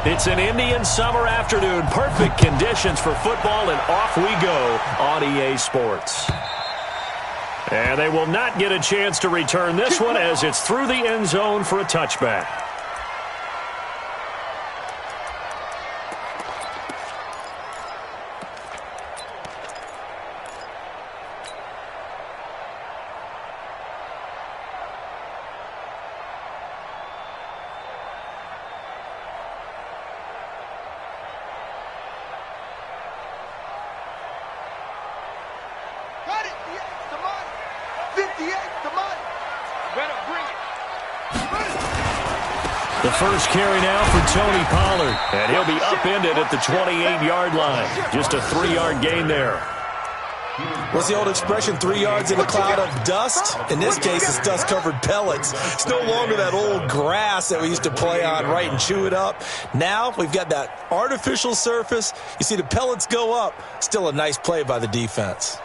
It's an Indian summer afternoon. Perfect conditions for football, and off we go on EA Sports. And they will not get a chance to return this one as it's through the end zone for a touchback. The first carry now for Tony Pollard, and he'll be upended at the 28-yard line. Just a 3-yard gain there. What's the old expression, 3 yards in a cloud of dust? In this case, it's dust-covered pellets. It's no longer that old grass that we used to play on, right, and chew it up. Now we've got that artificial surface. You see the pellets go up. Still a nice play by the defense.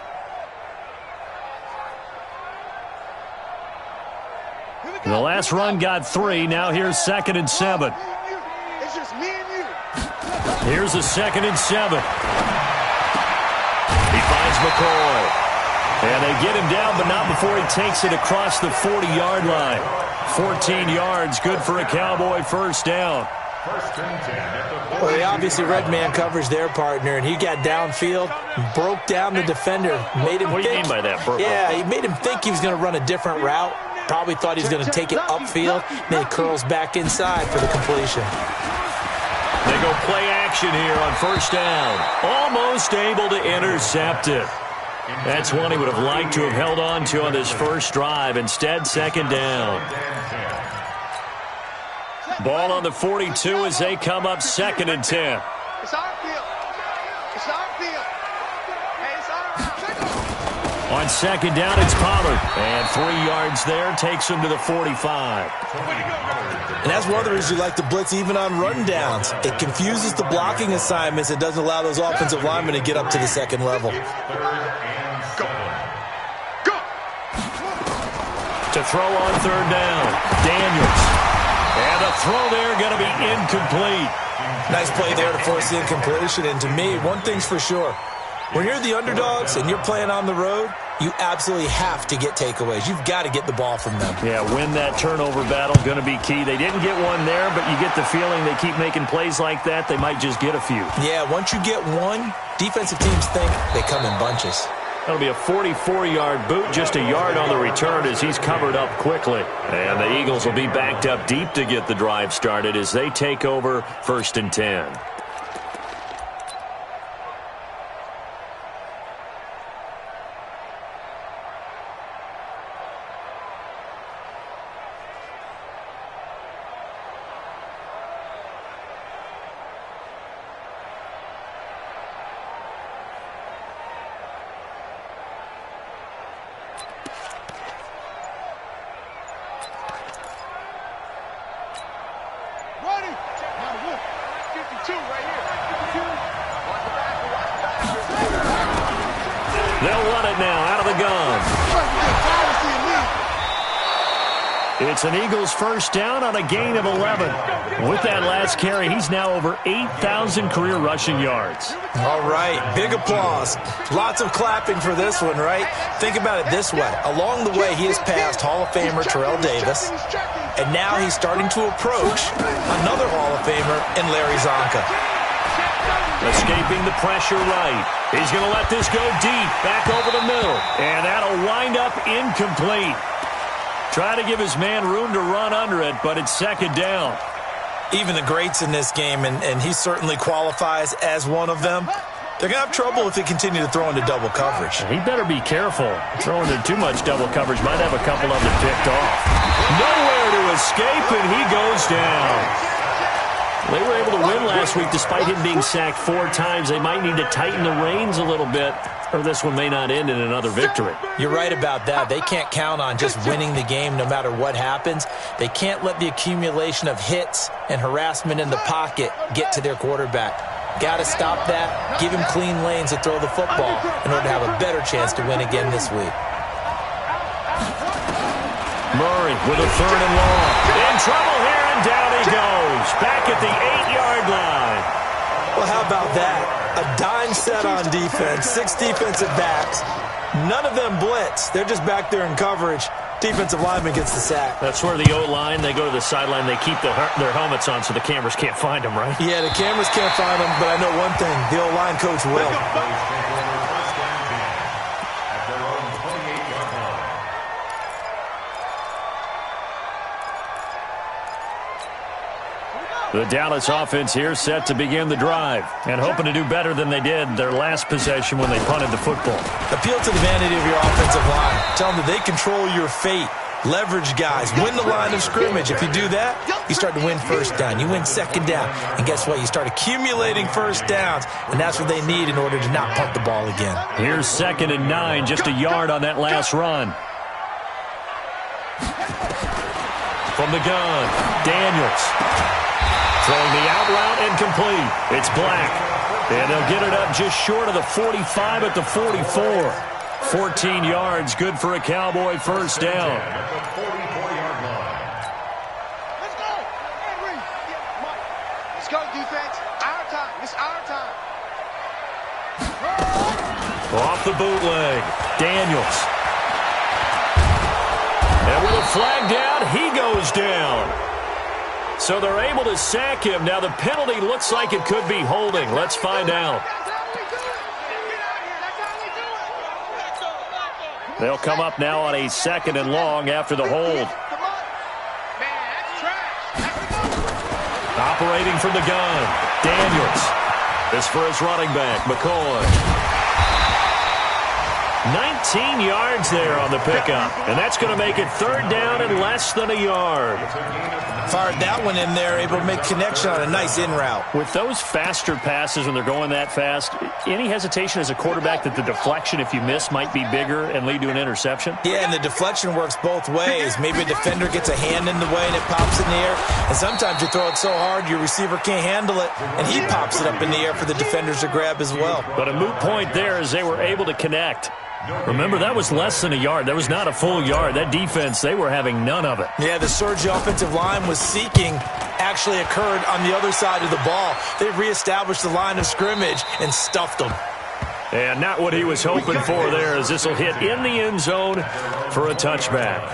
The last run got 3. Now here's 2nd and 7. It's just me and you. Here's a 2nd and 7. He finds McCoy. And they get him down, but not before he takes it across the 40-yard line. 14 yards, good for a Cowboy first down. Well, they obviously read man coverage their partner, and he got downfield, broke down the defender, made him What do you mean by that, Burke? Yeah, he made him think he was going to run a different route. Probably thought he was going to take it upfield, then he curls back inside for the completion. They go play action here on first down. Almost able to intercept it. That's one he would have liked to have held on to on this first drive. Instead, 2nd down. Ball on the 42 as they come up 2nd and 10. It's our field. It's our field. Hey, it's our. On 2nd down, it's Pollard. And 3 yards there takes him to the 45. And that's one of the reasons you like to blitz even on rundowns. It confuses the blocking assignments. It doesn't allow those offensive linemen to get up to the second level. To throw on 3rd down, Daniels. And the throw there going to be incomplete. Nice play there to force the incompletion. And to me, one thing's for sure. When you're the underdogs and you're playing on the road, you absolutely have to get takeaways. You've got to get the ball from them. Yeah, win that turnover battle, going to be key. They didn't get one there, but you get the feeling they keep making plays like that, they might just get a few. Yeah, once you get one, defensive teams think they come in bunches. That'll be a 44-yard boot, just a yard on the return as he's covered up quickly. And the Eagles will be backed up deep to get the drive started as they take over 1st and 10. They'll run it now out of the gun. It's an Eagles first down on a gain of 11. With that last carry, he's now over 8,000 career rushing yards. All right, big applause. Lots of clapping for this one, right? Think about it this way. Along the way, he has passed Hall of Famer Terrell Davis, and now he's starting to approach another Hall of Famer in Larry Zonka. Escaping the pressure right. He's going to let this go deep, back over the middle, and that'll wind up incomplete. Try to give his man room to run under it, but it's 2nd down. Even the greats in this game, and he certainly qualifies as one of them, they're going to have trouble if they continue to throw into double coverage. He better be careful. Throwing into too much double coverage might have a couple of them picked off. Nowhere to escape, and he goes down. They were able to win last week despite him being sacked 4 times. They might need to tighten the reins a little bit, or this one may not end in another victory. You're right about that. They can't count on just winning the game no matter what happens. They can't let the accumulation of hits and harassment in the pocket get to their quarterback. Got to stop that, give him clean lanes to throw the football in order to have a better chance to win again this week. Murray with a 3rd and long. In trouble here, and down he goes. Back at the 8-yard line. Well, how about that? A dime set on defense, 6 defensive backs. None of them blitz. They're just back there in coverage. Defensive lineman gets the sack. That's where the O-line, they go to the sideline, they keep their helmets on so the cameras can't find them, right? Yeah, the cameras can't find them, but I know one thing. The O-line coach will. The Dallas offense here set to begin the drive and hoping to do better than they did their last possession when they punted the football. Appeal to the vanity of your offensive line. Tell them that they control your fate. Leverage guys. Win the line of scrimmage. If you do that, you start to win first down. You win second down. And guess what? You start accumulating first downs. And that's what they need in order to not punt the ball again. Here's 2nd and 9. Just a yard on that last run. From the gun, Daniels. Throwing the out route incomplete. It's Black. And they'll get it up just short of the 45 at the 44. 14 yards, good for a Cowboy first down. Let's go. Henry. Let's go, defense. Our time. It's our time. Off the bootleg. Daniels. And with a flag down, he goes down. So they're able to sack him. Now the penalty looks like it could be holding. Let's find out. They'll come up now on a 2nd and long after the hold. Operating from the gun, Daniels. This for his running back, McCoy. 19 yards there on the pickup. And that's going to make it 3rd down and less than a yard. Fired that one in there, able to make connection on a nice in route. With those faster passes when they're going that fast, any hesitation as a quarterback that the deflection, if you miss, might be bigger and lead to an interception? Yeah, and the deflection works both ways. Maybe a defender gets a hand in the way and it pops in the air. And sometimes you throw it so hard your receiver can't handle it, and he pops it up in the air for the defenders to grab as well. But a moot point there as they were able to connect. Remember, that was less than a yard. That was not a full yard. That defense, they were having none of it. Yeah, the surge the offensive line was seeking actually occurred on the other side of the ball. They reestablished the line of scrimmage and stuffed them. And not what he was hoping for there, as this will hit in the end zone for a touchback.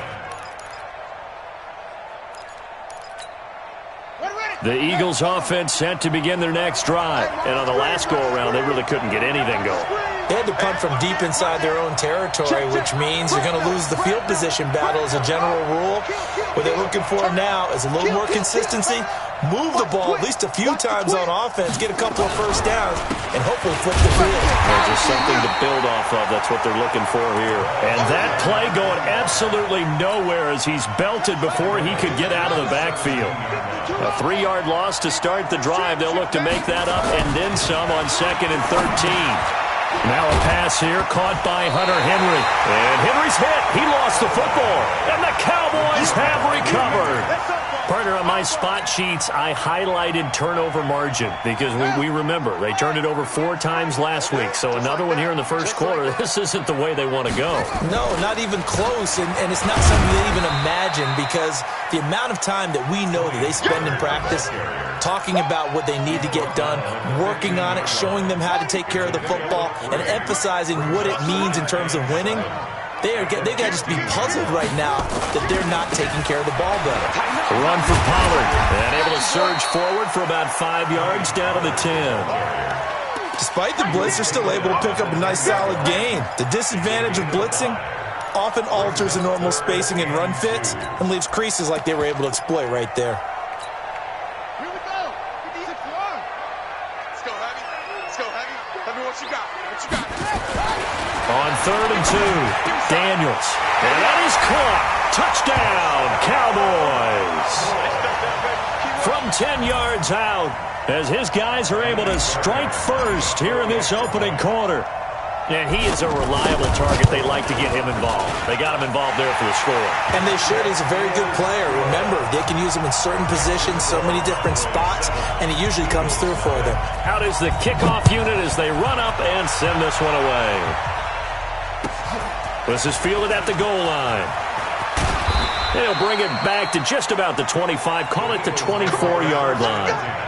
The Eagles offense set to begin their next drive. And on the last go-around, they really couldn't get anything going. They had to punt from deep inside their own territory, which means they're going to lose the field position battle as a general rule. What they're looking for now is a little more consistency, move the ball at least a few times on offense, get a couple of first downs, and hopefully flip the field. There's just something to build off of. That's what they're looking for here. And that play going absolutely nowhere as he's belted before he could get out of the backfield. A 3-yard loss to start the drive. They'll look to make that up and then some on 2nd and 13. Now a pass here caught by Hunter Henry. And Henry's hit. He lost the football. And the Cowboys have recovered. Partner, on my spot sheets, I highlighted turnover margin because we remember they turned it over 4 times last week. So another one here in the first quarter. This isn't the way they want to go. No, not even close. And it's not something they even imagine because the amount of time that we know that they spend in practice talking about what they need to get done, working on it, showing them how to take care of the football, and emphasizing what it means in terms of winning. They got to just be puzzled right now that they're not taking care of the ball better. Run for Pollard. And able to surge forward for about 5 yards down to the 10. Despite the blitz, they're still able to pick up a nice solid gain. The disadvantage of blitzing often alters the normal spacing and run fits and leaves creases like they were able to exploit right there. Here we go. Let's go, Heavy. Let's go, Heavy. Tell me what you got. What you got? On 3rd and 2, Daniels. And that is caught. Touchdown, Cowboys. From 10 yards out, as his guys are able to strike first here in this opening quarter. And he is a reliable target. They like to get him involved. They got him involved there for the score. And they should. He's a very good player. Remember, they can use him in certain positions, so many different spots, and he usually comes through for them. Out is the kickoff unit as they run up and send this one away. This is fielded at the goal line. They'll bring it back to just about the 25. Call it the 24-yard line.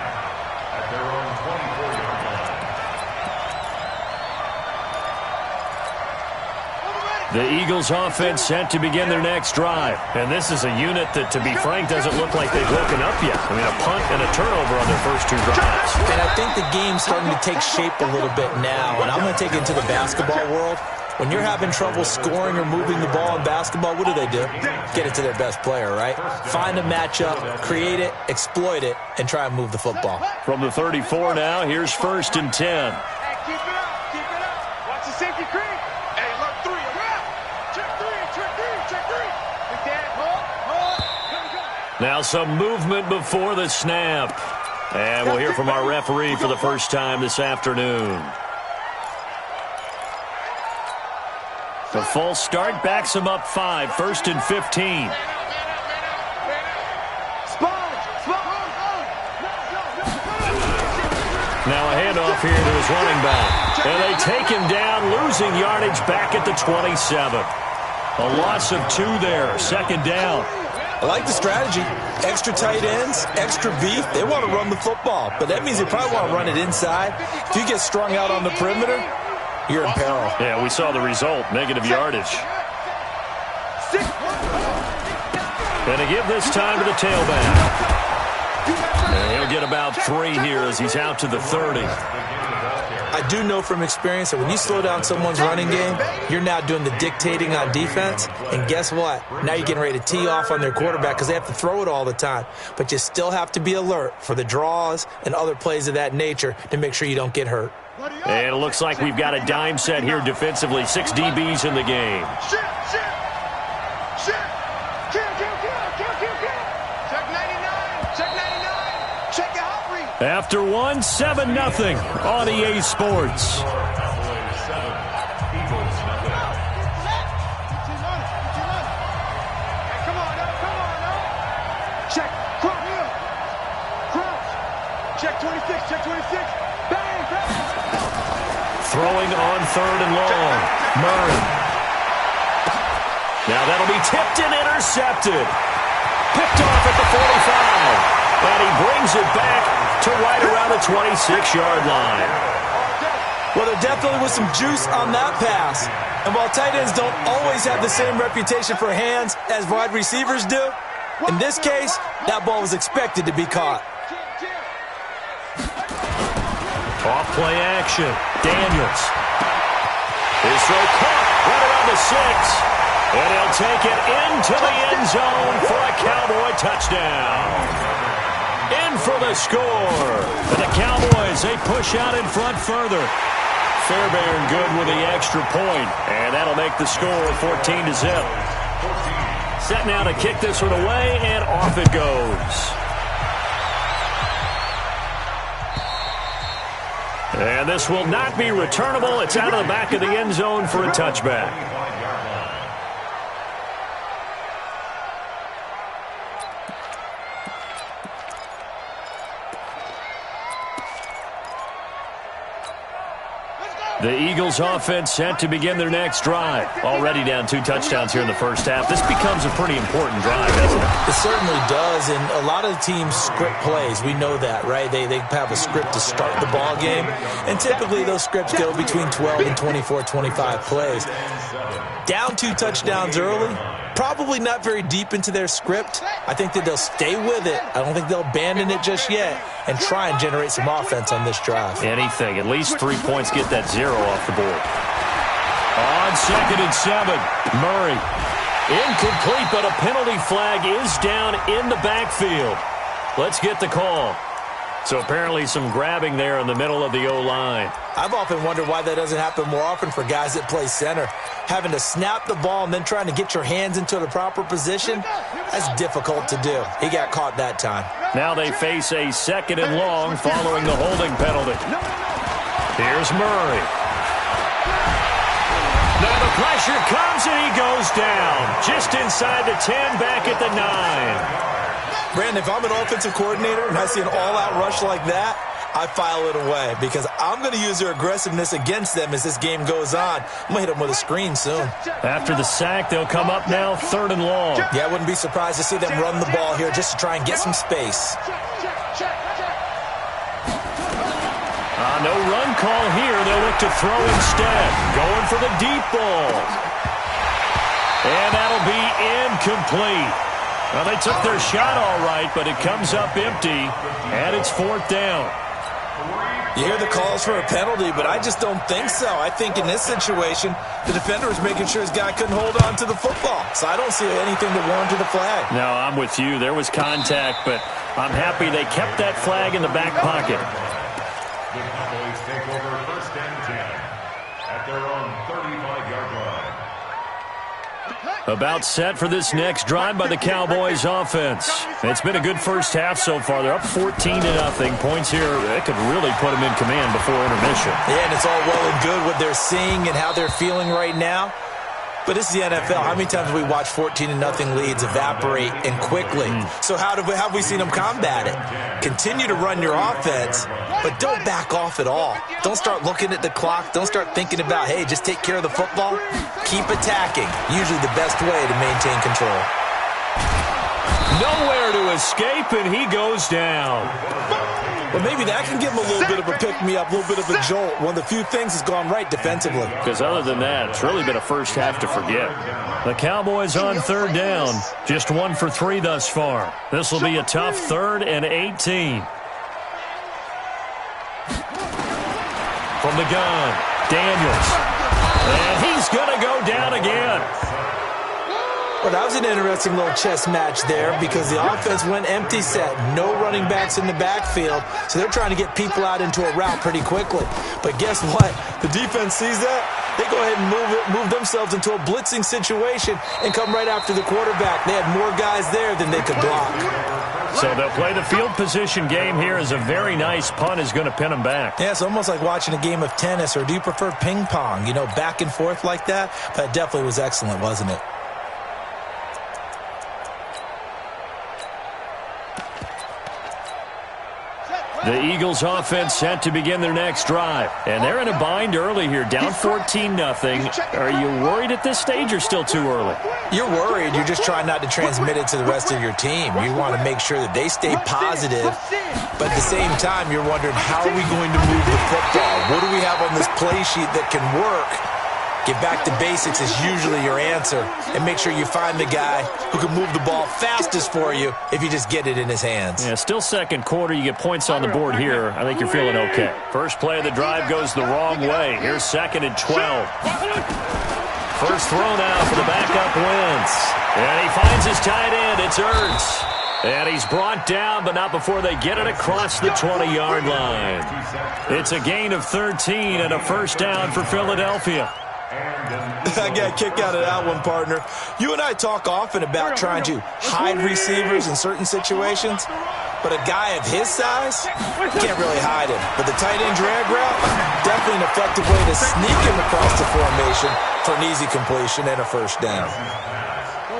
The Eagles offense set to begin their next drive. And this is a unit that, to be frank, doesn't look like they've woken up yet. I mean, a punt and a turnover on their first two drives. And I think the game's starting to take shape a little bit now. And I'm going to take it into the basketball world. When you're having trouble scoring or moving the ball in basketball, what do? Get it to their best player, right? Find a matchup, create it, exploit it, and try and move the football. From the 34 now, here's 1st and 10. Hey, keep it up, keep it up. Watch the safety creep. Hey, look, 3, around. Check 3, check 3, check 3. Big dad, hold. Here we go. Now some movement before the snap. And we'll hear from our referee for the first time this afternoon. The false start backs him up 5, 1st and 15. Now a handoff here to his running back. And they take him down, losing yardage back at the 27. A loss of 2 there, 2nd down. I like the strategy. Extra tight ends, extra beef. They want to run the football, but that means they probably want to run it inside. If you get strung out on the perimeter, you're in peril. Yeah, we saw the result, negative yardage. And to give this time to the tailback. And he'll get about 3 here as he's out to the 30. I do know from experience that when you slow down someone's running game, you're now doing the dictating on defense. And guess what? Now you're getting ready to tee off on their quarterback because they have to throw it all the time. But you still have to be alert for the draws and other plays of that nature to make sure you don't get hurt. And it looks like we've got a dime set here defensively. 6 DBs in the game. Check 99. Check your hot read. After one, 7-0 on EA Sports. Check. Crouch. Check 26. Check 26. Bang. Throwing on 3rd and long. Murray. Now that'll be tipped and intercepted. Picked off at the 45. And he brings it back to right around the 26-yard line. Well, there definitely was some juice on that pass. And while tight ends don't always have the same reputation for hands as wide receivers do, in this case, that ball was expected to be caught. Off play action. Daniels. His throw caught right around the 6. And he'll take it into the end zone for a Cowboy touchdown. In for the score. And the Cowboys, they push out in front further. Fairbairn good with the extra point. And that'll make the score 14-0. Set now to kick this one away, and off it goes. And this will not be returnable. It's out of the back of the end zone for a touchback. The Eagles offense set to begin their next drive. Already down 2 touchdowns here in the first half. This becomes a pretty important drive, doesn't it? It certainly does, and a lot of teams script plays. We know that, right? They have a script to start the ball game, and typically those scripts go between 12 and 24, 25 plays. Down 2 touchdowns early, probably not very deep into their script. I think that they'll stay with it. I don't think they'll abandon it just yet and try and generate some offense on this drive. Anything. At least 3 points, get that 0 off the board. On 2nd and 7, Murray. Incomplete, but a penalty flag is down in the backfield. Let's get the call. So apparently some grabbing there in the middle of the O-line. I've often wondered why that doesn't happen more often for guys that play center. Having to snap the ball and then trying to get your hands into the proper position, that's difficult to do. He got caught that time. Now they face a 2nd and long following the holding penalty. Here's Murray. Now the pressure comes and he goes down. Just inside the 10, back at the 9. Brandon, if I'm an offensive coordinator and I see an all-out rush like that, I file it away because I'm going to use their aggressiveness against them as this game goes on. I'm going to hit them with a screen soon. After the sack, they'll come up now 3rd and long. Yeah, I wouldn't be surprised to see them run the ball here just to try and get some space. No run call here. They'll look to throw instead. Going for the deep ball. And that'll be incomplete. Well, they took their shot all right, but it comes up empty, and it's 4th down. You hear the calls for a penalty, but I just don't think so. I think in this situation, the defender was making sure his guy couldn't hold on to the football. So I don't see anything to warrant a flag. No, I'm with you. There was contact, but I'm happy they kept that flag in the back pocket. The Cowboys take over 1st and 10 at their own 35-yard line. About set for this next drive by the Cowboys offense. It's been a good first half so far. They're up 14-0. Points here, that could really put them in command before intermission. Yeah, and it's all well and good what they're seeing and how they're feeling right now. But this is the NFL. How many times have we watched 14-0 leads evaporate and quickly? So how have we seen them combat it? Continue to run your offense, but don't back off at all. Don't start looking at the clock. Don't start thinking about, hey, just take care of the football. Keep attacking. Usually the best way to maintain control. Nowhere to escape, and he goes down. Well, maybe that can give him a little bit of a pick-me-up, a little bit of a jolt. One of the few things has gone right defensively. Because other than that, it's really been a first half to forget. The Cowboys on 3rd down. Just 1 for 3 thus far. This will be a tough 3rd and 18. From the gun, Daniels. And he's going to go down again. Well, that was an interesting little chess match there because the offense went empty set. No running backs in the backfield, so they're trying to get people out into a route pretty quickly. But guess what? The defense sees that. They go ahead and move themselves into a blitzing situation and come right after the quarterback. They had more guys there than they could block. So they'll play the field position game here as a very nice punt is going to pin them back. Yeah, it's almost like watching a game of tennis, or do you prefer ping pong? You know, back and forth like that? But it definitely was excellent, wasn't it? The Eagles offense set to begin their next drive. And they're in a bind early here, down 14-0. Are you worried at this stage or still too early? You're worried. You're just trying not to transmit it to the rest of your team. You want to make sure that they stay positive. But at the same time, you're wondering, how are we going to move the football? What do we have on this play sheet that can work? Get back to basics is usually your answer. And make sure you find the guy who can move the ball fastest for you if you just get it in his hands. Yeah, still second quarter. You get points on the board here. I think you're feeling okay. First play of the drive goes the wrong way. Here's 2nd and 12. First throw now for the backup Wentz. And he finds his tight end. It's Ertz. And he's brought down, but not before they get it across the 20-yard line. It's a gain of 13 and a first down for Philadelphia. I got a kick out of that one, partner. You and I talk often about trying to hide receivers in certain situations, but a guy of his size, can't really hide him. But the tight end drag route, definitely an effective way to sneak him across the formation for an easy completion and a first down.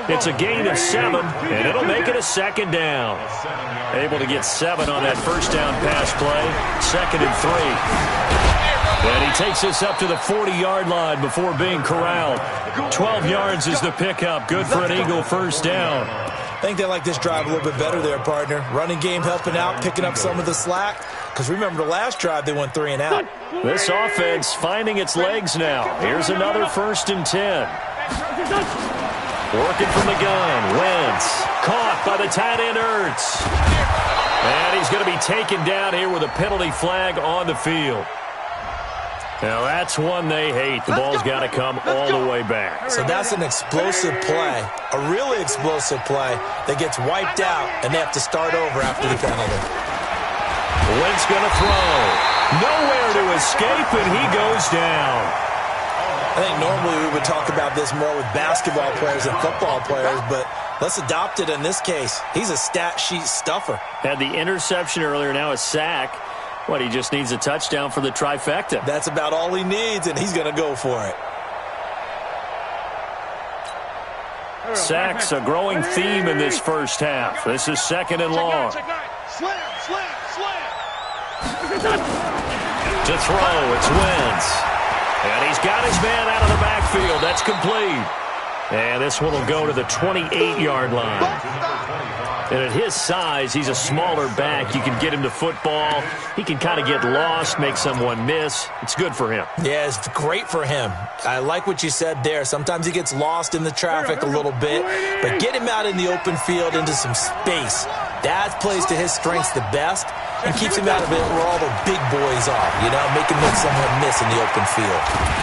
It's a gain of 7, and it'll make it a 2nd down. Able to get 7 on that first down pass play. 2nd and 3. And he takes us up to the 40-yard line before being corralled. 12 yards is the pickup. Good for an Eagle first down. I think they like this drive a little bit better there, partner. Running game helping out, picking up some of the slack. Because remember the last drive, they went 3 and out. This offense finding its legs now. Here's another 1st and 10. Working from the gun. Wentz caught by the tight end Ertz. And he's going to be taken down here with a penalty flag on the field. Now, that's one they hate. The ball's got to come all the way back. So that's an explosive play, a really explosive play that gets wiped out, and they have to start over after the penalty. Wentz going to throw. Nowhere to escape, and he goes down. I think normally we would talk about this more with basketball players and football players, but let's adopt it in this case. He's a stat sheet stuffer. Had the interception earlier, now a sack. What, he just needs a touchdown for the trifecta. That's about all he needs, and he's going to go for it. Sacks, a growing theme in this first half. This is 2nd and long. To throw, it's Wentz. And he's got his man out of the backfield. That's complete. And this one will go to the 28-yard line. And at his size, he's a smaller back. You can get him to football. He can kind of get lost, make someone miss. It's good for him. Yeah, it's great for him. I like what you said there. Sometimes he gets lost in the traffic a little bit, but get him out in the open field into some space. That plays to his strengths the best and keeps him out of it where all the big boys are, you know, making someone miss in the open field.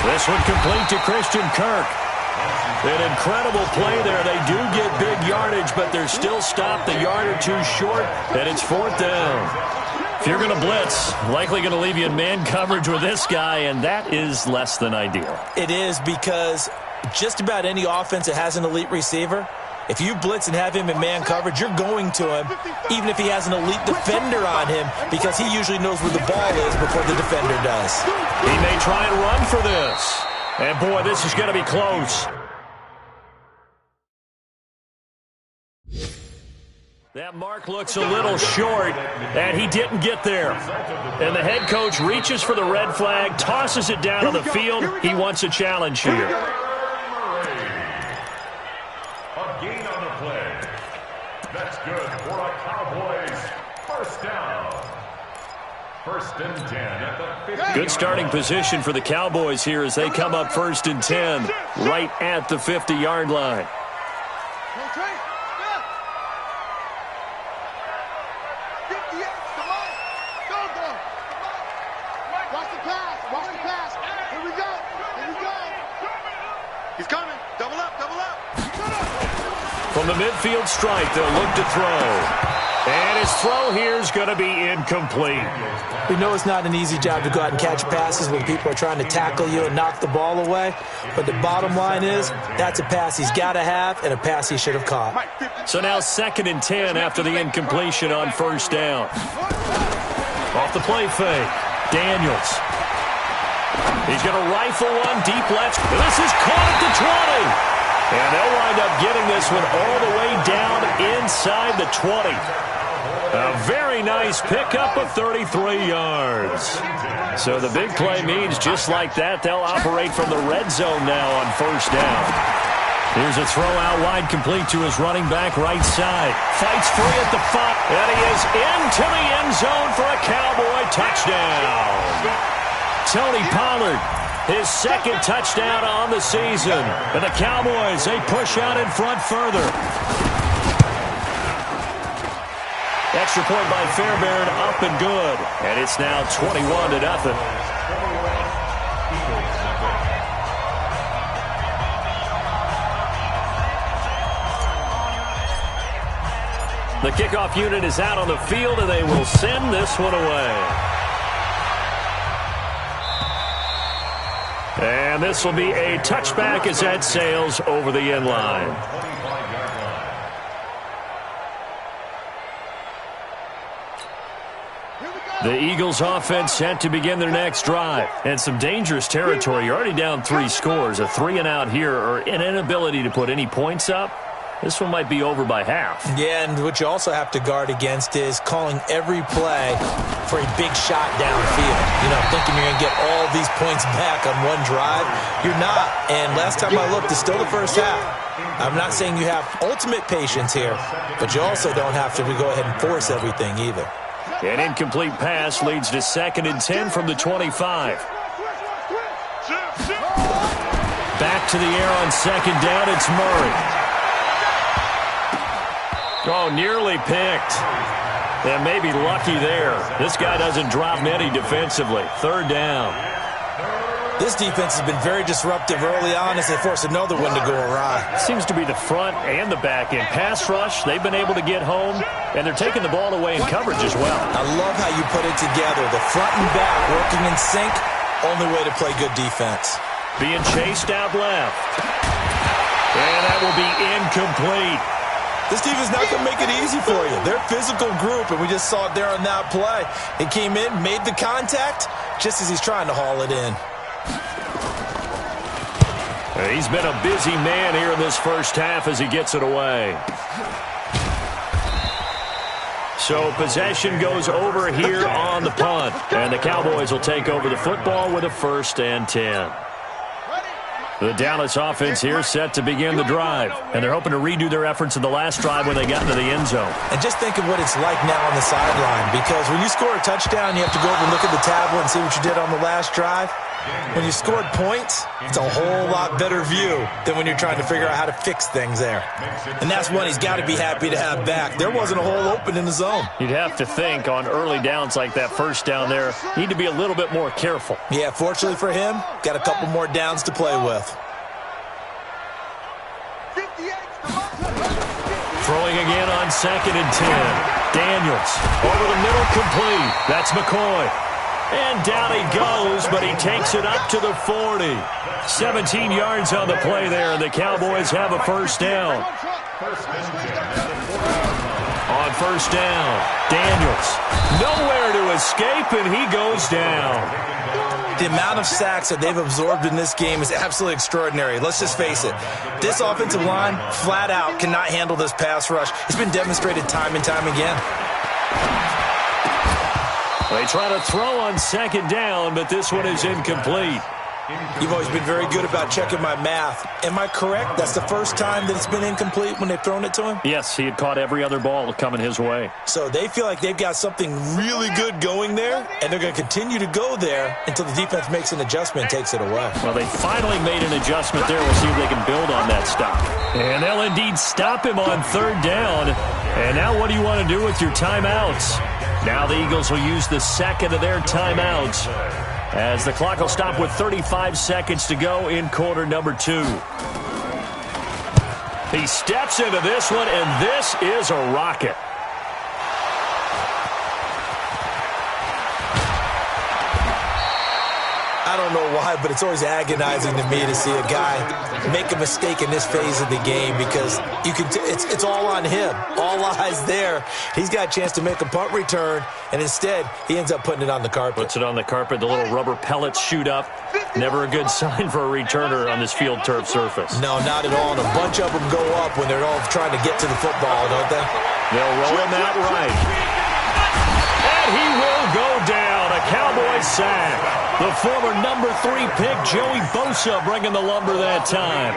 This one complete to Christian Kirk. An incredible play there. They do get big yardage, but they're still stopped a yard or two short, and it's 4th down. If you're going to blitz, likely going to leave you in man coverage with this guy, and that is less than ideal. It is, because just about any offense that has an elite receiver, if you blitz and have him in man coverage, you're going to him, even if he has an elite defender on him, because he usually knows where the ball is before the defender does. He may try and run for this. And, boy, this is going to be close. That mark looks a little short, and he didn't get there. And the head coach reaches for the red flag, tosses it down on the field. He wants a challenge here. A gain on the play. That's good for a Cowboys first down. 1st and 10 at the 50. Good starting position for the Cowboys here as they come up 1st and 10, right at the 50-yard line. From the midfield stripe, they'll look to throw. And his throw here is going to be incomplete. We know it's not an easy job to go out and catch passes when people are trying to tackle you and knock the ball away. But the bottom line is, that's a pass he's got to have and a pass he should have caught. So now 2nd and 10 after the incompletion on 1st down. Off the play fake, Daniels. He's going to rifle one deep left. This is caught at the 20. And they'll wind up getting this one all the way down inside the 20. A very nice pickup of 33 yards. So the big play means just like that, they'll operate from the red zone now on 1st down. Here's a throw out wide complete to his running back right side. Fights free at the 5. And he is into the end zone for a Cowboy touchdown. Tony Pollard, his 2nd touchdown on the season. And the Cowboys, they push out in front further. Extra point by Fairbairn, up and good. And it's now 21-0. The kickoff unit is out on the field, and they will send this one away. And this will be a touchback as that sails over the end line. The Eagles offense set to begin their next drive. And some dangerous territory. You're already down 3 scores. A 3-and-out here or an inability to put any points up. This one might be over by half. Yeah, and what you also have to guard against is calling every play for a big shot downfield. You know, thinking you're going to get all these points back on one drive. You're not. And last time I looked, it's still the first half. I'm not saying you have ultimate patience here, but you also don't have to go ahead and force everything either. An incomplete pass leads to 2nd and 10 from the 25. Back to the air on 2nd down, it's Murray. Oh, nearly picked. And maybe lucky there. This guy doesn't drop many defensively. 3rd down. This defense has been very disruptive early on as they force another one to go awry. Seems to be the front and the back end. Pass rush, they've been able to get home, and they're taking the ball away in coverage as well. I love how you put it together. The front and back working in sync, only way to play good defense. Being chased out left. And that will be incomplete. This team is not going to make it easy for you. They're a physical group, and we just saw it there on that play. He came in, made the contact, just as he's trying to haul it in. He's been a busy man here in this first half as he gets it away. So possession goes over here on the punt. And the Cowboys will take over the football with a 1st and 10. The Dallas offense here set to begin the drive. And they're hoping to redo their efforts in the last drive when they got into the end zone. And just think of what it's like now on the sideline. Because when you score a touchdown, you have to go over and look at the tablet and see what you did on the last drive. When you scored points, it's a whole lot better view than when you're trying to figure out how to fix things there. And that's one he's got to be happy to have back. There wasn't a hole open in the zone. You'd have to think on early downs like that first down there, need to be a little bit more careful. Yeah, fortunately for him, got a couple more downs to play with. Throwing again on 2nd and 10. Daniels over the middle, complete. That's McCoy. And down he goes, but he takes it up to the 40. 17 yards on the play there, and the Cowboys have a 1st down. On 1st down, Daniels nowhere to escape, and he goes down. The amount of sacks that they've absorbed in this game is absolutely extraordinary. Let's just face it. This offensive line, flat out, cannot handle this pass rush. It's been demonstrated time and time again. They try to throw on 2nd down, but this one is incomplete. You've always been very good about checking my math. Am I correct? That's the first time that it's been incomplete when they've thrown it to him? Yes, he had caught every other ball coming his way. So they feel like they've got something really good going there, and they're going to continue to go there until the defense makes an adjustment and takes it away. Well, they finally made an adjustment there. We'll see if they can build on that stop. And they'll indeed stop him on 3rd down. And now what do you want to do with your timeouts? Now the Eagles will use the 2nd of their timeouts, as the clock will stop with 35 seconds to go in quarter number 2. He steps into this one, and this is a rocket. I don't know why, but it's always agonizing to me to see a guy make a mistake in this phase of the game, because you can it's all on him. All eyes there. He's got a chance to make a punt return, and instead he ends up putting it on the carpet. Puts it on the carpet. The little rubber pellets shoot up. Never a good sign for a returner on this field turf surface. No, not at all. And a bunch of them go up when they're all trying to get to the football, don't they? They'll roll him out right. And he will go down. A Cowboy sack. The former number 3 pick, Joey Bosa, bringing the lumber that time.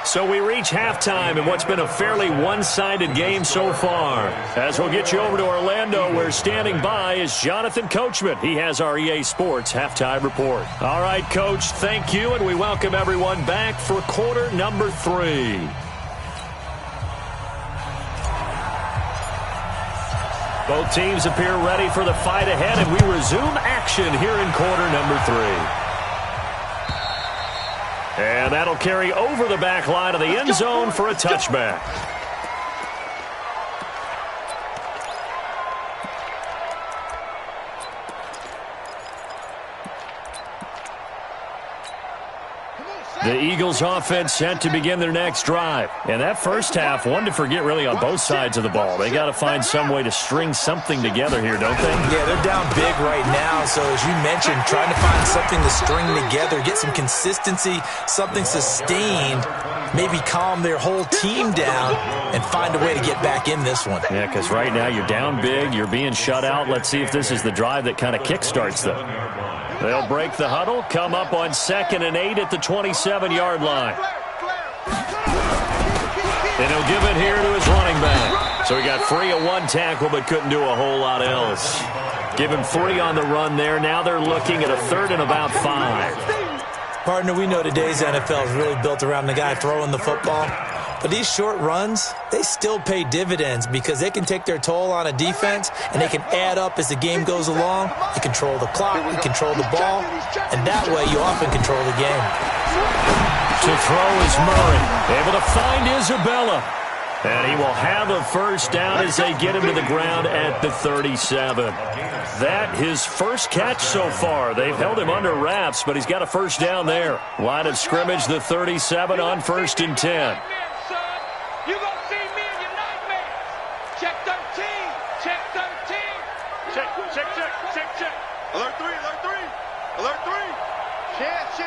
So we reach halftime in what's been a fairly one-sided game so far. As we'll get you over to Orlando, where standing by is Jonathan Coachman. He has our EA Sports halftime report. All right, Coach, thank you, and we welcome everyone back for quarter number 3. Both teams appear ready for the fight ahead, and we resume action here in quarter number 3. And that'll carry over the back line of the end zone for a touchback. The Eagles offense set to begin their next drive. And that first half, one to forget really on both sides of the ball. They got to find some way to string something together here, don't they? Yeah, they're down big right now. So as you mentioned, trying to find something to string together, get some consistency, something sustained, maybe calm their whole team down and find a way to get back in this one. Yeah, because right now you're down big, you're being shut out. Let's see if this is the drive that kind of kickstarts them. They'll break the huddle, come up on 2nd and 8 at the 27-yard line. And he'll give it here to his running back. So he got free of one tackle but couldn't do a whole lot else. Give him 3 on the run there. Now they're looking at a 3rd and about 5. Partner, we know today's NFL is really built around the guy throwing the football. But these short runs, they still pay dividends because they can take their toll on a defense and they can add up as the game goes along. You control the clock, you control the ball, and that way you often control the game. To throw is Murray, able to find Isabella. And he will have a first down as they get him to the ground at the 37. That his first catch so far. They've held him under wraps, but he's got a first down there. Line of scrimmage, the 37 on 1st and 10. You gonna see me in your nightmares. Check 13. Check 13. Check. Alert 3. Alert 3. Chance.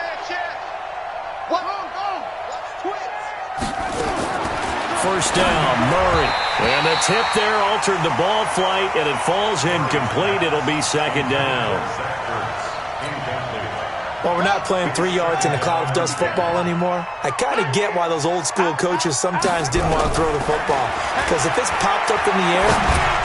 Go. first down. Murray. And the tip there altered the ball flight, and it falls incomplete. It'll be second down. Well, we're not playing 3 yards in a cloud of dust football anymore. I kind of get why those old school coaches sometimes didn't want to throw the football. Because if it's popped up in the air,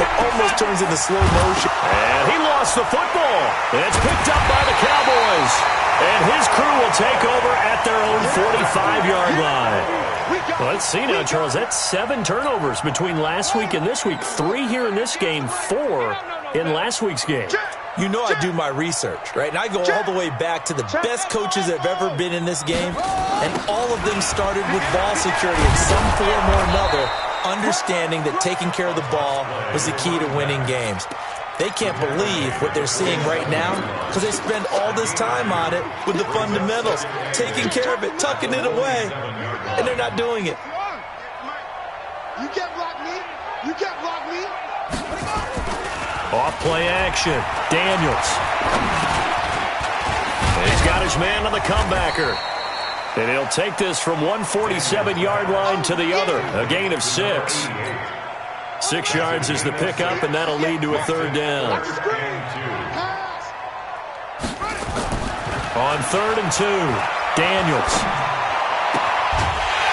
it almost turns into slow motion. And he lost the football. It's picked up by the Cowboys. And his crew will take over at their own 45-yard line. Well, let's see now, Charles. That's 7 turnovers between last week and this week. 3 here in this game, 4 in last week's game. You know I do my research, right? And I go all the way back to the best coaches that have ever been in this game, and all of them started with ball security in some form or another, understanding that taking care of the ball was the key to winning games. They can't believe what they're seeing right now because they spend all this time on it with the fundamentals, taking care of it, tucking it away, and they're not doing it. You can't block me. You can't block me. Off play action. Daniels. And he's got his man on the comebacker. And he'll take this from 147-yard line to the other. A gain of 6. 6 yards is the pickup, and that'll lead to a third down. On 3rd and 2, Daniels.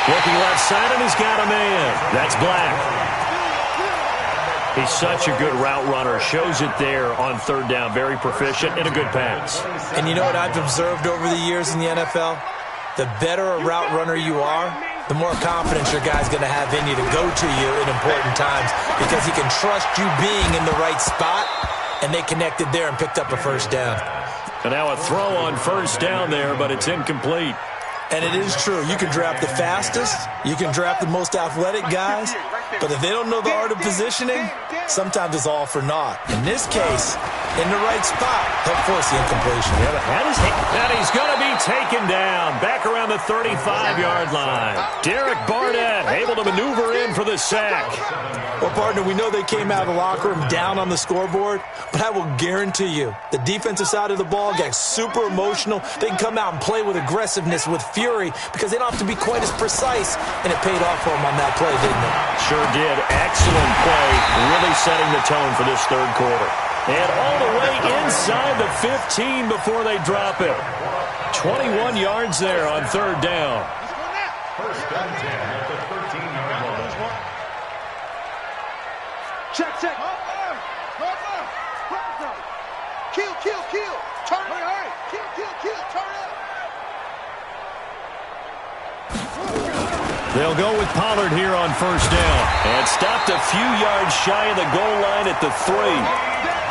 Looking left side, and he's got a man. That's Black. He's such a good route runner. Shows it there on 3rd down. Very proficient and a good pass. And you know what I've observed over the years in the NFL? The better a route runner you are, the more confidence your guy's going to have in you to go to you in important times because he can trust you being in the right spot, and they connected there and picked up a first down. And now a throw on 1st down there, but it's incomplete. And it is true. You can draft the fastest. You can draft the most athletic guys. But if they don't know the art of positioning, sometimes it's all for naught. In this case, in the right spot, he'll force the incompletion. Yeah, and he's going to be taken down back around the 35-yard line. Derek Barnett able to maneuver in for the sack. Well, partner, we know they came out of the locker room down on the scoreboard, but I will guarantee you the defensive side of the ball got super emotional. They can come out and play with aggressiveness, with fury, because they don't have to be quite as precise, and it paid off for them on that play, didn't it? Sure did. Excellent play, really setting the tone for this 3rd quarter. And all the way inside the 15 before they drop it. 21 yards there on 3rd down. First and 10 at the 13-yard line. Check. Kill. Turn it. Kill. Turn it. They'll go with Pollard here on 1st down. And stopped a few yards shy of the goal line at the 3.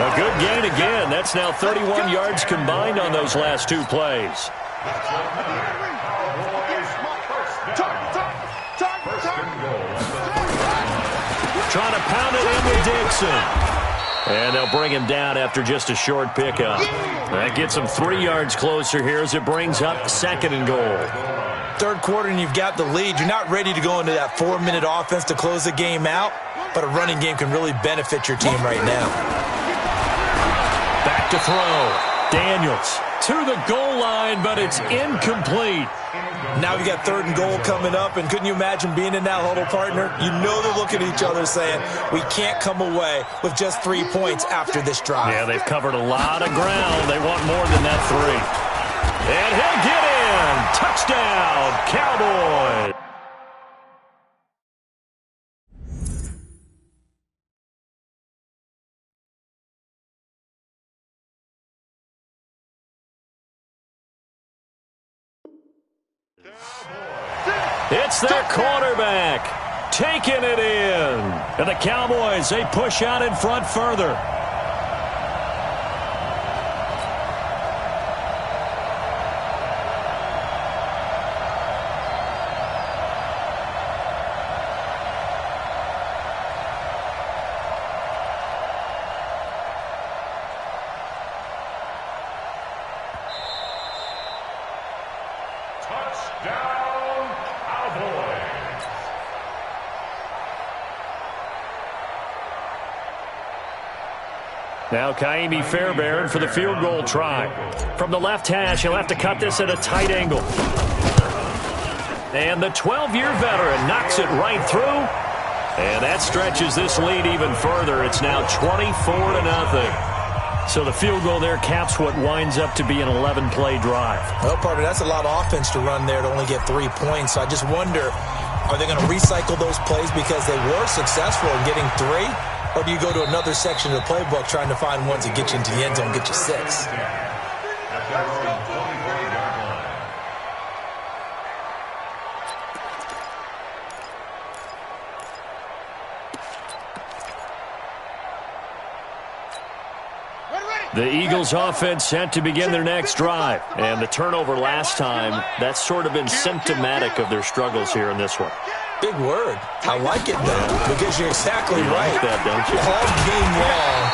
A good gain again. That's now 31 yards combined on those last 2 plays. Trying to pound it in with Dixon. And they'll bring him down after just a short pickup. That gets him 3 yards closer here as it brings up 2nd and goal. 3rd quarter and you've got the lead. You're not ready to go into that 4-minute offense to close the game out, but a running game can really benefit your team right now. Back to throw. Daniels to the goal line, but it's incomplete. Now we got 3rd and goal coming up, and couldn't you imagine being in that huddle, partner? You know they're looking at each other saying, we can't come away with just 3 points after this drive. Yeah, they've covered a lot of ground. They want more than that 3. And he'll get in. Touchdown, Cowboys. It's their quarterback taking it in. And the Cowboys, they push out in front further. Now Kaimi Fairbairn for the field goal try. From the left hash, he'll have to cut this at a tight angle. And the 12-year veteran knocks it right through. And that stretches this lead even further. It's now 24-0. So the field goal there caps what winds up to be an 11-play drive. Well, partner, that's a lot of offense to run there to only get 3 points. So I just wonder, are they going to recycle those plays because they were successful in getting 3? Or do you go to another section of the playbook trying to find ones that get you into the end zone, get you 6? The Eagles offense set to begin their next drive. And the turnover last time, that's sort of been symptomatic of their struggles here in this one. Big word. I like it, though, because you're exactly right. Like that, don't you? All game long,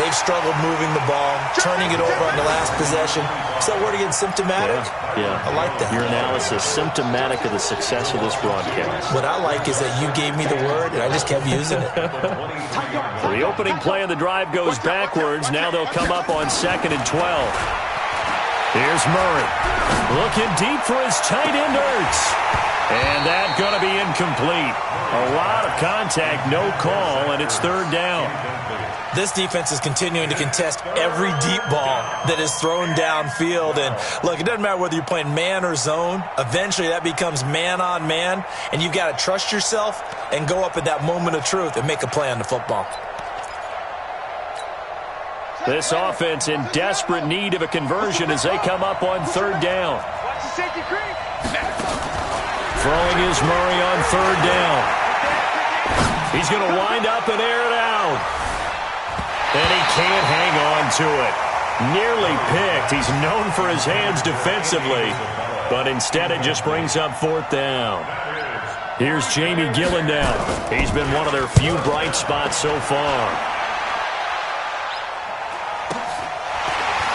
they've struggled moving the ball, turning it over on the last possession. Is that word again, symptomatic? Yeah. I like that. Your analysis, symptomatic of the success of this broadcast. What I like is that you gave me the word, and I just kept using it. The opening play of the drive goes backwards. Now they'll come up on 2nd and 12. Here's Murray. Looking deep for his tight end, Ertz. And that's going to be incomplete. A lot of contact, no call, and it's 3rd down. This defense is continuing to contest every deep ball that is thrown downfield. And, look, it doesn't matter whether you're playing man or zone. Eventually, that becomes man-on-man, and you've got to trust yourself and go up at that moment of truth and make a play on the football. This offense in desperate need of a conversion as they come up on 3rd down. Throwing is Murray on 3rd down. He's going to wind up and air it out. And he can't hang on to it. Nearly picked. He's known for his hands defensively. But instead it just brings up 4th down. Here's Jamie Gillen down. He's been one of their few bright spots so far.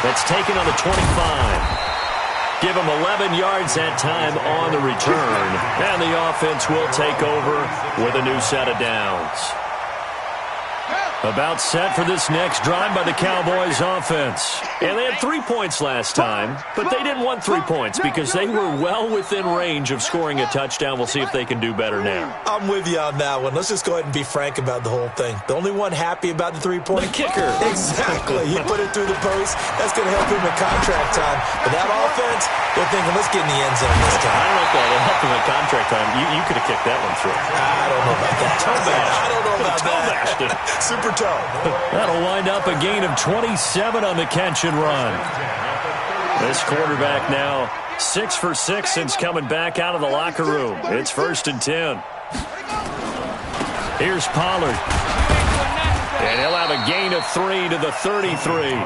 That's taken on the 25. Give him 11 yards that time on the return. And the offense will take over with a new set of downs. About set for this next drive by the Cowboys offense. And they had 3 points last time, but they didn't want 3 points because they were well within range of scoring a touchdown. We'll see if they can do better now. I'm with you on that one. Let's just go ahead and be frank about the whole thing. The only one happy about the 3-point? The kicker. Exactly. He put it through the post. That's going to help him in contract time. But that offense, they're thinking, let's get in the end zone this time. I don't know if that'll help him in contract time. You could have kicked that one through. I don't know about that. I don't know about that. Super toe. That'll wind up a gain of 27 on the catch and run. This quarterback now 6 for 6 since coming back out of the locker room. It's 1st and 10. Here's Pollard. And he'll have a gain of 3 to the 33.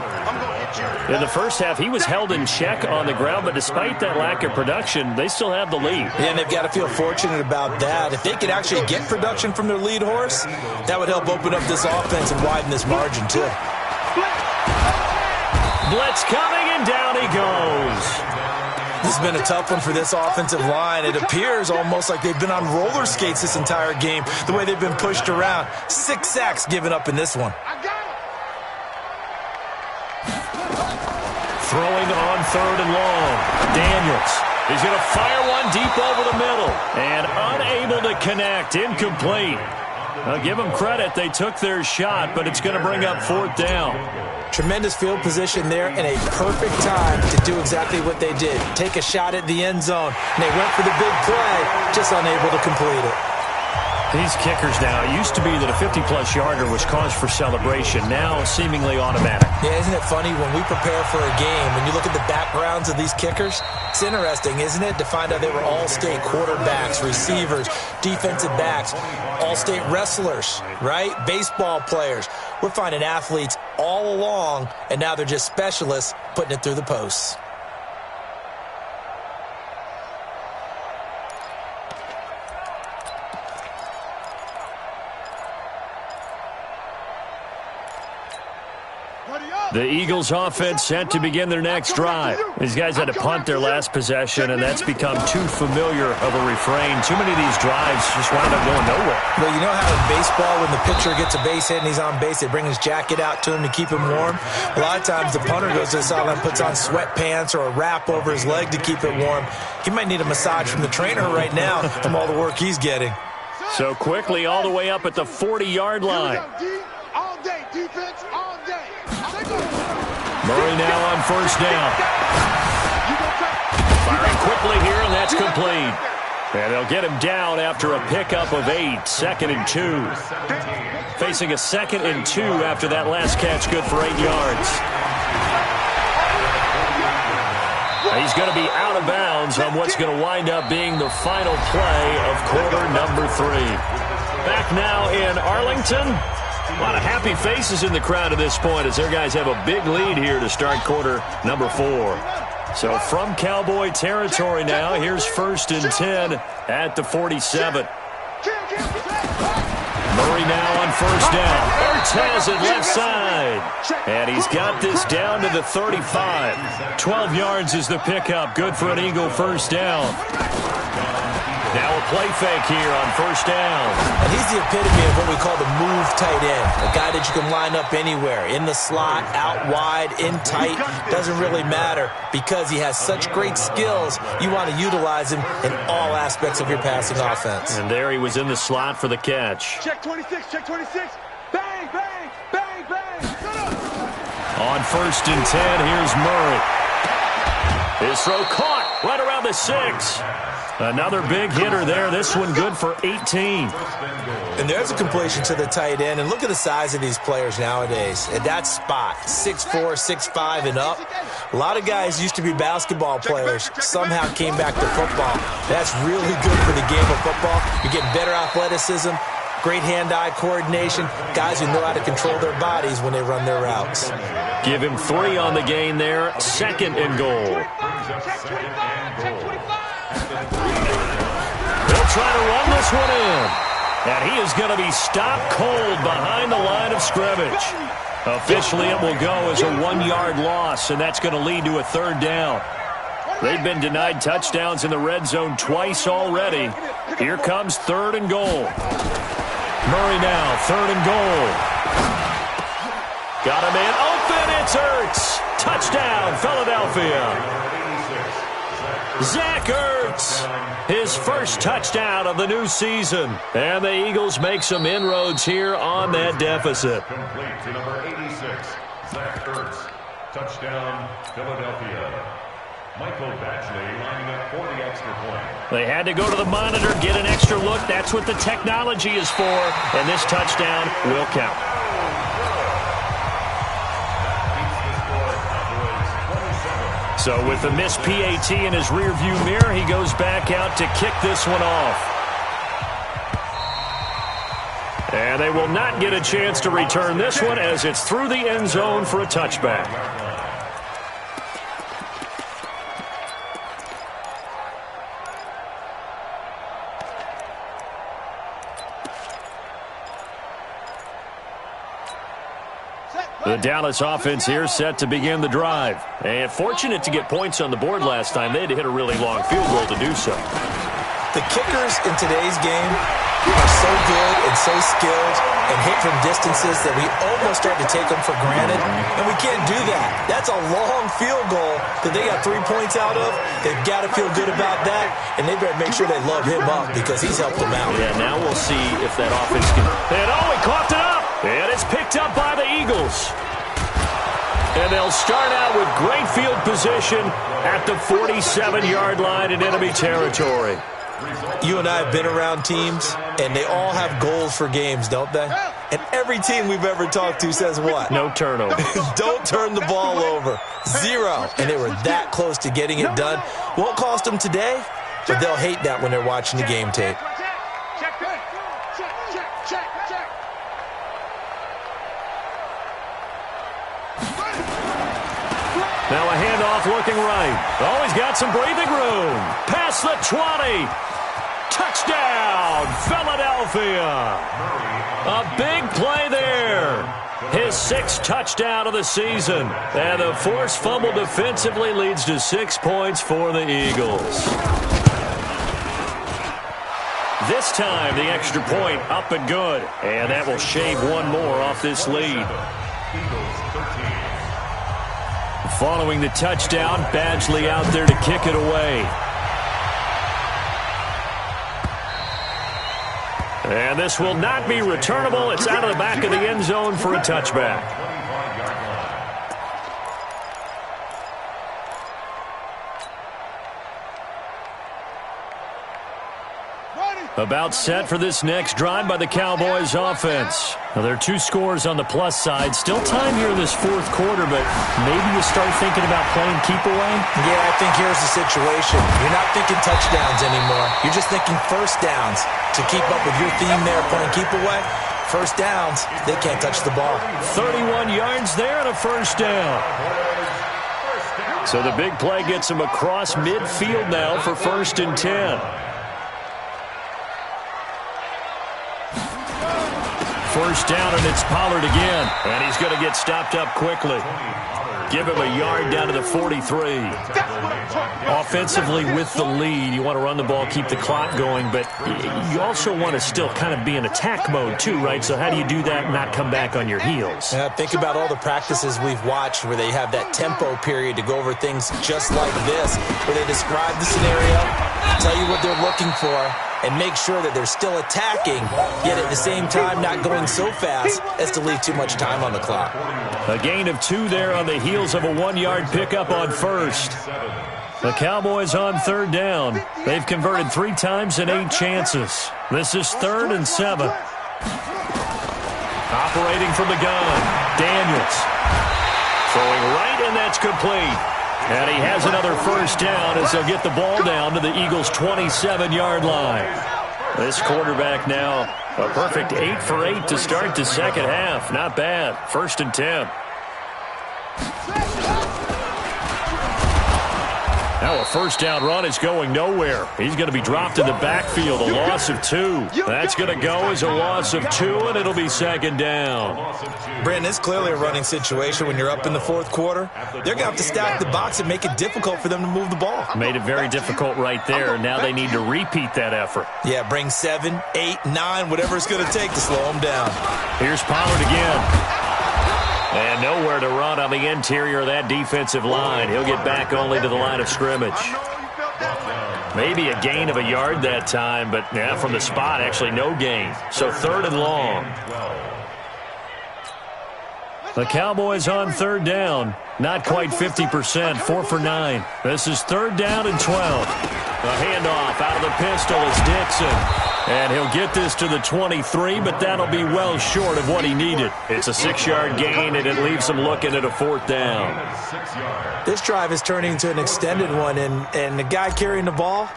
In the first half, he was held in check on the ground, but despite that lack of production, they still have the lead. Yeah, and they've got to feel fortunate about that. If they could actually get production from their lead horse, that would help open up this offense and widen this margin, too. Blitz coming, and down he goes. This has been a tough one for this offensive line. It appears almost like they've been on roller skates this entire game, the way they've been pushed around. 6 sacks given up in this one. Throwing on 3rd and long. Daniels. He's going to fire one deep over the middle. And unable to connect. Incomplete. Now, give them credit. They took their shot, but it's going to bring up 4th down. Tremendous field position there and a perfect time to do exactly what they did. Take a shot at the end zone. And they went for the big play, just unable to complete it. These kickers now, it used to be that a 50-plus yarder was cause for celebration. Now, seemingly automatic. Yeah, isn't it funny when we prepare for a game, when you look at the backgrounds of these kickers, it's interesting, isn't it, to find out they were all-state quarterbacks, receivers, defensive backs, all-state wrestlers, right? Baseball players. We're finding athletes all along, and now they're just specialists putting it through the posts. The Eagles offense set to begin their next drive. These guys had to punt their last possession, and that's become too familiar of a refrain. Too many of these drives just wind up going nowhere. Well, you know how in baseball when the pitcher gets a base hit and he's on base, they bring his jacket out to him to keep him warm? A lot of times the punter goes to the sideline and puts on sweatpants or a wrap over his leg to keep it warm. He might need a massage from the trainer right now from all the work he's getting. So quickly all the way up at the 40-yard line. All day, defense, all day. Murray now on first down. Firing quickly here, and that's complete. And they'll get him down after a pickup of 8, 2nd and 2. Facing a 2nd and 2 after that last catch, good for 8 yards. He's going to be out of bounds on what's going to wind up being the final play of quarter number 3. Back now in Arlington. A lot of happy faces in the crowd at this point as their guys have a big lead here to start quarter number 4. So from Cowboy territory now, here's 1st and 10 at the 47. Murray now on first down. Ertz has it left side. And he's got this down to the 35. 12 yards is the pickup. Good for an Eagle first down. Now a play fake here on first down. And he's the epitome of what we call the move tight end. A guy that you can line up anywhere. In the slot, out wide, in tight. Doesn't really matter because he has such great skills. You want to utilize him in all aspects of your passing offense. And there he was in the slot for the catch. Check 26, check 26. Bang, bang, bang, bang. On 1st and 10, here's Murray. His throw caught right around the 6. Another big hitter there. This one good for 18. And there's a completion to the tight end. And look at the size of these players nowadays. At that spot, 6'4", 6'5", and up. A lot of guys used to be basketball players. Somehow came back to football. That's really good for the game of football. You're getting better athleticism, great hand-eye coordination, guys who know how to control their bodies when they run their routes. Give him 3 on the gain there. 2nd and goal. Check 25, check 25. They'll try to run this one in. And he is going to be stopped cold behind the line of scrimmage. Officially, it will go as a 1-yard loss, and that's going to lead to a 3rd down. They've been denied touchdowns in the red zone twice already. Here comes 3rd and goal. Murray now, 3rd and goal. Got a man open, it's Ertz. Touchdown, Philadelphia. Zach Ertz, his first touchdown of the new season. And the Eagles make some inroads here on that deficit. Complete to number 86, Zach Ertz. Touchdown, Philadelphia. Michael Badgley lining up for the extra point. They had to go to the monitor, get an extra look. That's what the technology is for. And this touchdown will count. So with the missed PAT in his rearview mirror, he goes back out to kick this one off. And they will not get a chance to return this one as it's through the end zone for a touchback. The Dallas offense here set to begin the drive. And fortunate to get points on the board last time. They had to hit a really long field goal to do so. The kickers in today's game are so good and so skilled and hit from distances that we almost start to take them for granted. And we can't do that. That's a long field goal that they got 3 points out of. They've got to feel good about that. And they better make sure they love him up because he's helped them out. Yeah, now we'll see if that offense can. And he coughed it up. And it's picked up by the Eagles. And they'll start out with great field position at the 47-yard line in enemy territory. You and I have been around teams, and they all have goals for games, don't they? And every team we've ever talked to says what? No turnover. Don't turn the ball over. 0. And they were that close to getting it done. Won't cost them today, but they'll hate that when they're watching the game tape. Now a handoff looking right. Oh, he's got some breathing room. Past the 20. Touchdown, Philadelphia. A big play there. His 6th touchdown of the season. And the forced fumble defensively leads to 6 points for the Eagles. This time, the extra point up and good. And that will shave one more off this lead. Following the touchdown, Badgley out there to kick it away. And this will not be returnable. It's out of the back of the end zone for a touchback. About set for this next drive by the Cowboys offense. Now, there are 2 scores on the plus side. Still time here in this 4th quarter, but maybe you start thinking about playing keep away? Yeah, I think here's the situation. You're not thinking touchdowns anymore. You're just thinking first downs. To keep up with your theme there, playing keep away, first downs, they can't touch the ball. 31 yards there and a first down. So the big play gets him across midfield now for 1st and 10. First down, and it's Pollard again. And he's going to get stopped up quickly. Give him a yard down to the 43. Offensively with the lead, you want to run the ball, keep the clock going, but you also want to still kind of be in attack mode too, right? So how do you do that and not come back on your heels? Yeah, think about all the practices we've watched where they have that tempo period to go over things just like this, where they describe the scenario, tell you what they're looking for, and make sure that they're still attacking, yet at the same time not going so fast as to leave too much time on the clock. A gain of 2 there on the heels of a 1-yard pickup on first. The Cowboys on 3rd down. They've converted 3 times in 8 chances. This is 3rd and 7. Operating from the gun, Daniels. Throwing right, and that's complete. And he has another first down as they'll get the ball down to the Eagles' 27-yard line. This quarterback now a perfect 8 for 8 to start the second half. Not bad. 1st and 10. Now a first down run is going nowhere. He's going to be dropped in the backfield, a loss of 2. That's going to go as a loss of 2, and it'll be 2nd down. Brandon, it's clearly a running situation when you're up in the 4th quarter. They're going to have to stack the box and make it difficult for them to move the ball. Made it very difficult right there. Now they need to repeat that effort. Yeah, bring 7, 8, 9, whatever it's going to take to slow them down. Here's Pollard again. And nowhere to run on the interior of that defensive line. He'll get back only to the line of scrimmage. Maybe a gain of a yard that time, but yeah, from the spot, actually no gain. So 3rd and long. The Cowboys on 3rd down. Not quite 50%, 4 for 9. This is 3rd down and 12. A handoff out of the pistol is Dixon. And he'll get this to the 23, but that'll be well short of what he needed. It's a 6-yard gain, and it leaves him looking at a 4th down. This drive is turning into an extended one, and the guy carrying the ball,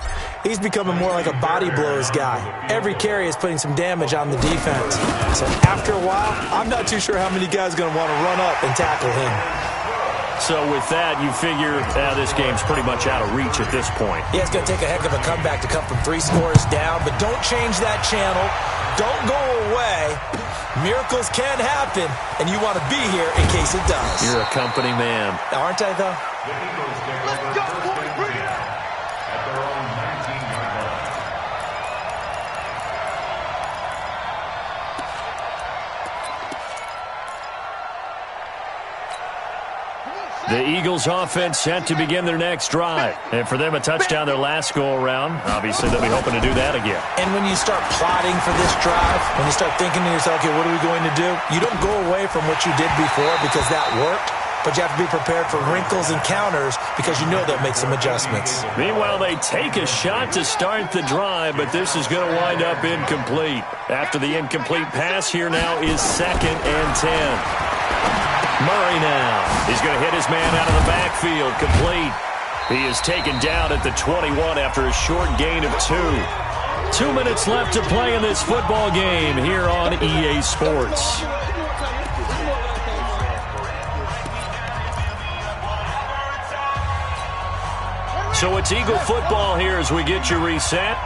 he's becoming more like a body blows guy. Every carry is putting some damage on the defense. So after a while, I'm not too sure how many guys are going to want to run up and tackle him. So with that, you figure this game's pretty much out of reach at this point. Yeah, it's going to take a heck of a comeback to come from 3 scores down, but don't change that channel. Don't go away. Miracles can happen, and you want to be here in case it does. You're a company man. Aren't I, though? Let's go, 43. At their own 19-yard line. The Eagles offense set to begin their next drive. And for them, a touchdown their last go-around. Obviously, they'll be hoping to do that again. And when you start plotting for this drive, when you start thinking to yourself, okay, what are we going to do? You don't go away from what you did before because that worked, but you have to be prepared for wrinkles and counters because you know they'll make some adjustments. Meanwhile, they take a shot to start the drive, but this is going to wind up incomplete. After the incomplete pass, here now is 2nd and 10. Murray now. He's going to hit his man out of the backfield. Complete. He is taken down at the 21 after a short gain of 2. 2 minutes left to play in this football game here on EA Sports. So it's Eagle football here as we get you reset.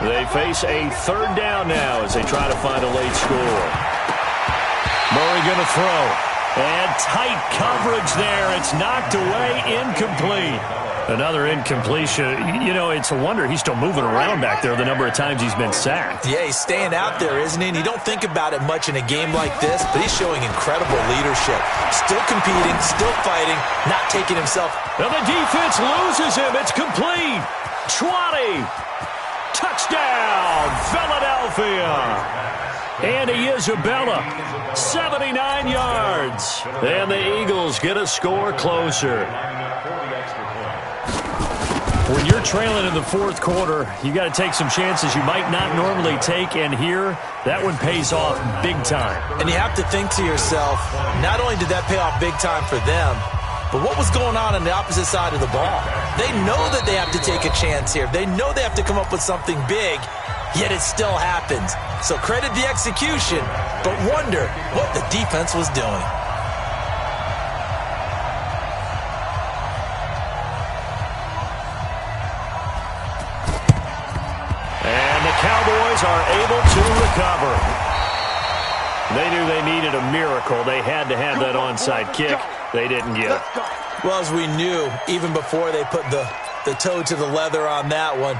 They face a 3rd down now as they try to find a late score. Murray going to throw. And tight coverage there. It's knocked away, incomplete. Another incompletion. You know, it's a wonder he's still moving around back there the number of times he's been sacked. Yeah, he's staying out there, isn't he? And you don't think about it much in a game like this, but he's showing incredible leadership. Still competing, still fighting, not taking himself. Now the defense loses him. It's complete. 20. Touchdown, Philadelphia. Andy Isabella, 79 yards. And the Eagles get a score closer. When you're trailing in the fourth quarter, you got to take some chances you might not normally take, and here, that one pays off big time. And you have to think to yourself, not only did that pay off big time for them, but what was going on the opposite side of the ball? They know that they have to take a chance here. They know they have to come up with something big, yet it still happens. So credit the execution, but wonder what the defense was doing. And the Cowboys are able to recover. They knew they needed a miracle. They had to have that onside kick. They didn't get it. Well, as we knew, even before they put the toe to the leather on that one,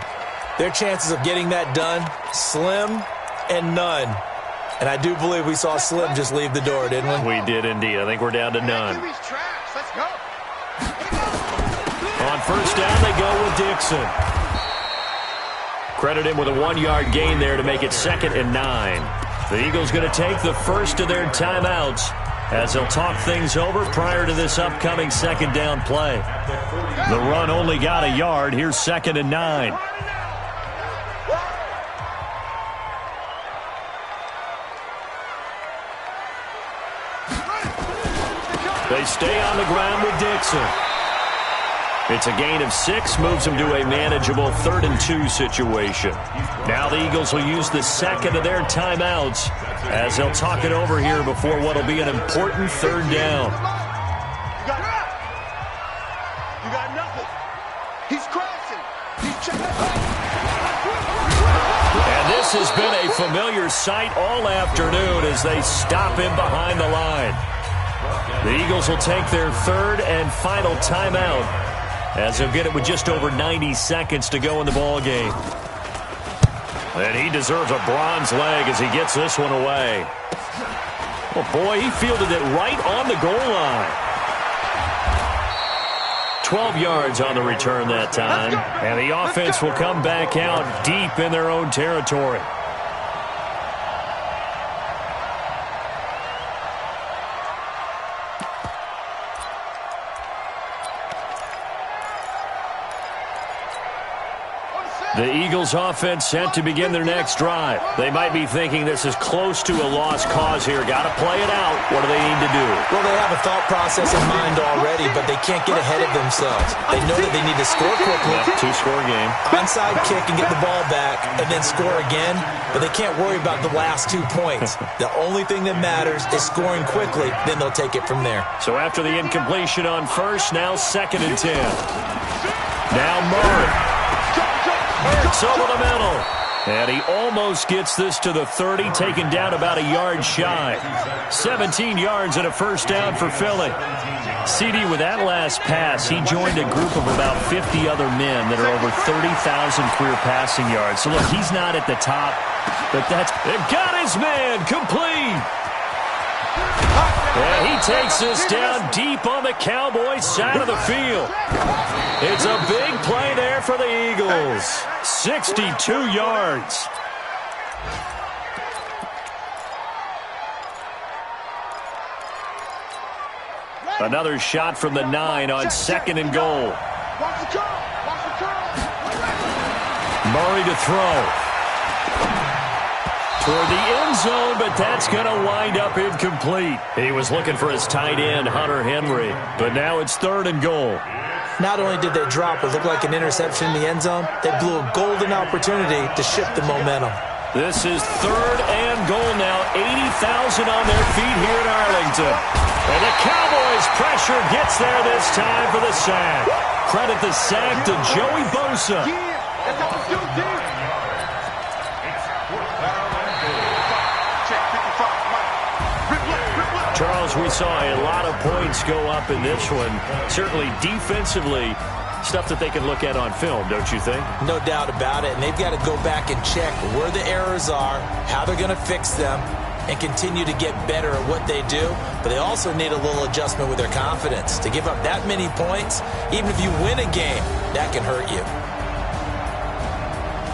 their chances of getting that done, slim and none. And I do believe we saw Slim just leave the door, didn't we? We did indeed. I think we're down to none. Let's go. On first down, they go with Dixon. Credit him with a 1-yard gain there to make it 2nd and 9. The Eagles going to take the first of their timeouts as they'll talk things over prior to this upcoming 2nd down play. The run only got a yard. Here's 2nd and 9. They stay on the ground with Dixon. It's a gain of 6, moves them to a manageable 3rd and 2 situation. Now the Eagles will use the second of their timeouts as they'll talk it over here before what will be an important 3rd down. You got nothing. He's crashing. He's checking. And this has been a familiar sight all afternoon as they stop him behind the line. The Eagles will take their 3rd and final timeout as they'll get it with just over 90 seconds to go in the ball game. And he deserves a bronze leg as he gets this one away. Oh boy, he fielded it right on the goal line. 12 yards on the return that time. And the offense will come back out deep in their own territory. The Eagles offense set to begin their next drive. They might be thinking this is close to a lost cause here. Got to play it out. What do they need to do? Well, they have a thought process in mind already, but they can't get ahead of themselves. They know that they need to score quickly. Yeah, 2-score game. Onside kick and get the ball back and then score again, but they can't worry about the last 2 points. The only thing that matters is scoring quickly, then they'll take it from there. So after the incompletion on first, now 2nd and 10. Now Murray. It's over the middle. And he almost gets this to the 30, taken down about a yard shy. 17 yards and a first down for Philly. CD, with that last pass, he joined a group of about 50 other men that are over 30,000 career passing yards. So, look, he's not at the top, but they've got his man complete. And he takes this down deep on the Cowboys side of the field. It's a big play there for the Eagles. 62 yards. Another shot from the 9 on 2nd and goal. Murray to throw. Toward the end zone, but that's going to wind up incomplete. He was looking for his tight end, Hunter Henry, but now it's 3rd and goal. Not only did they drop what looked like an interception in the end zone, they blew a golden opportunity to shift the momentum. This is 3rd and goal now. 80,000 on their feet here in Arlington. And the Cowboys' pressure gets there this time for the sack. Credit the sack to Joey Bosa. That's how we do it. Check 55. we saw a lot of points go up in this one. Certainly defensively, stuff that they can look at on film, don't you think? No doubt about it. And they've got to go back and check where the errors are, how they're going to fix them, and continue to get better at what they do. But they also need a little adjustment with their confidence. To give up that many points, even if you win a game, that can hurt you.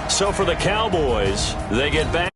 So for the Cowboys, they get back.